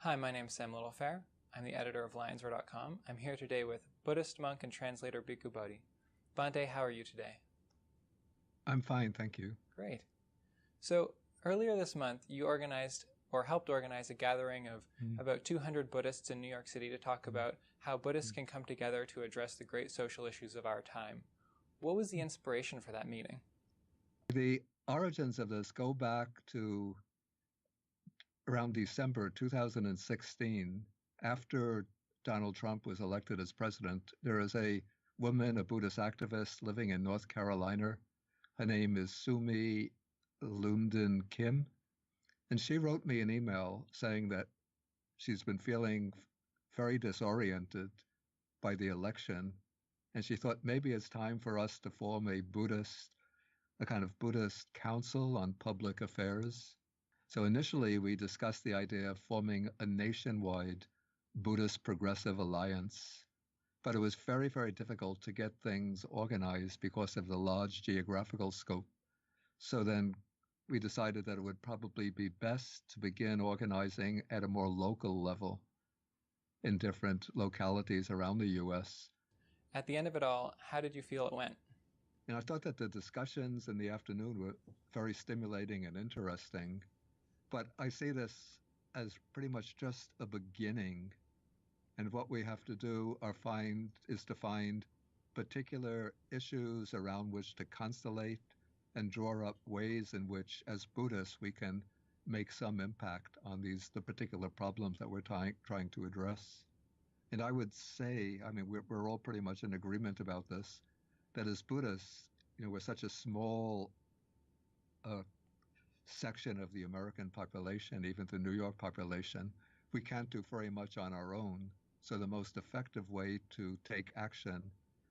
Hi, my name is Sam Littlefair. I'm the editor of lionsroar.com. I'm here today with Buddhist monk and translator Bhikkhu Bodhi. Bhante, how are you today? I'm fine, thank you. Great. So earlier this month, you organized or helped organize a gathering of about 200 Buddhists in New York City to talk about how Buddhists can come together to address the great social issues of our time. What was the inspiration for that meeting? The origins of this go back to around December 2016. After Donald Trump was elected as president, there is a woman, a Buddhist activist living in North Carolina. Her name is Sumi Lunden Kim. And she wrote me an email saying that she's been feeling very disoriented by the election. And she thought maybe it's time for us to form a kind of Buddhist council on public affairs. So initially, we discussed the idea of forming a nationwide Buddhist Progressive Alliance, but it was very, very difficult to get things organized because of the large geographical scope. So then we decided that it would probably be best to begin organizing at a more local level in different localities around the U.S. At the end of it all, how did you feel it went? And I thought that the discussions in the afternoon were very stimulating and interesting. But I see this as pretty much just a beginning. And what we have to do is to find particular issues around which to constellate and draw up ways in which, as Buddhists, we can make some impact on the particular problems that we're trying to address. And I would say, I mean, we're all pretty much in agreement about this, that as Buddhists, we're such a small section of the American population, even the New York population, we can't do very much on our own. So the most effective way to take action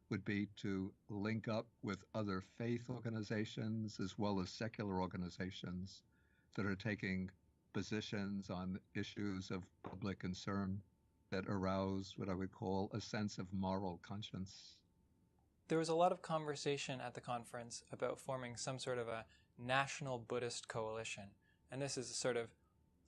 would be to link up with other faith organizations as well as secular organizations that are taking positions on issues of public concern that arouse what I would call a sense of moral conscience. There was a lot of conversation at the conference about forming some sort of a national Buddhist coalition, and this is a sort of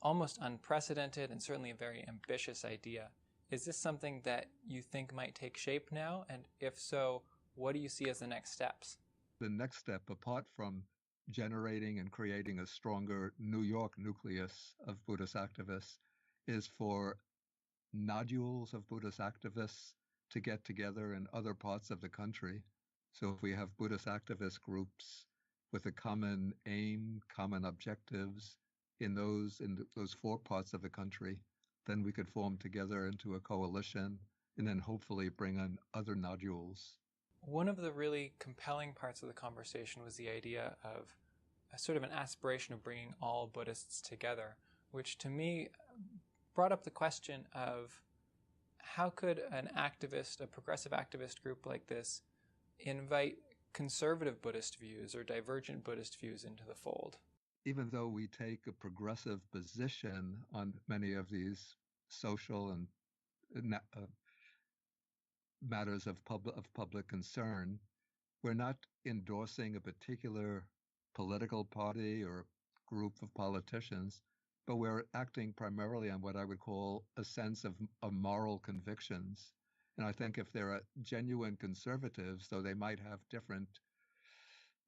almost unprecedented and certainly a very ambitious idea. Is this something that you think might take shape now? And if so, what do you see as the next steps? The next step, apart from generating and creating a stronger New York nucleus of Buddhist activists, is for nodules of Buddhist activists to get together in other parts of the country. So if we have Buddhist activist groups with a common aim, common objectives in those four parts of the country, then we could form together into a coalition and then hopefully bring in other nodules. One of the really compelling parts of the conversation was the idea of a sort of an aspiration of bringing all Buddhists together, which to me brought up the question of how could an activist, a progressive activist group like this, invite conservative Buddhist views or divergent Buddhist views into the fold? Even though we take a progressive position on many of these social and matters of public concern, we're not endorsing a particular political party or group of politicians, but we're acting primarily on what I would call a sense of moral convictions. And I think if there are genuine conservatives, though they might have different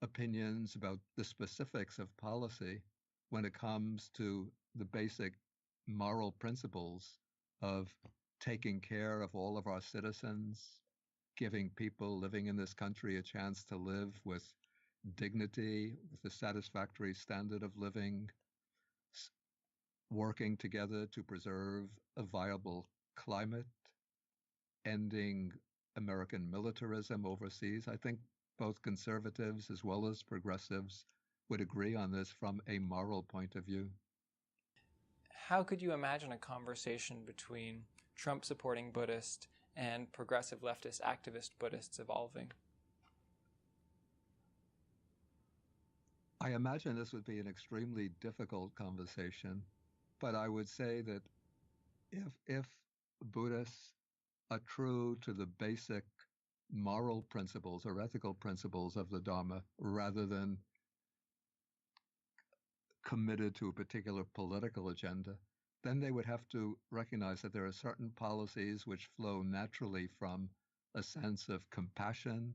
opinions about the specifics of policy, when it comes to the basic moral principles of taking care of all of our citizens, giving people living in this country a chance to live with dignity, with a satisfactory standard of living, working together to preserve a viable climate, ending American militarism overseas. I think both conservatives as well as progressives would agree on this from a moral point of view. How could you imagine a conversation between Trump-supporting Buddhists and progressive leftist activist Buddhists evolving? I imagine this would be an extremely difficult conversation, but I would say that if Buddhists are true to the basic moral principles or ethical principles of the Dharma rather than committed to a particular political agenda, then they would have to recognize that there are certain policies which flow naturally from a sense of compassion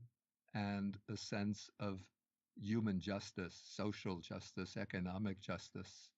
and a sense of human justice, social justice, economic justice.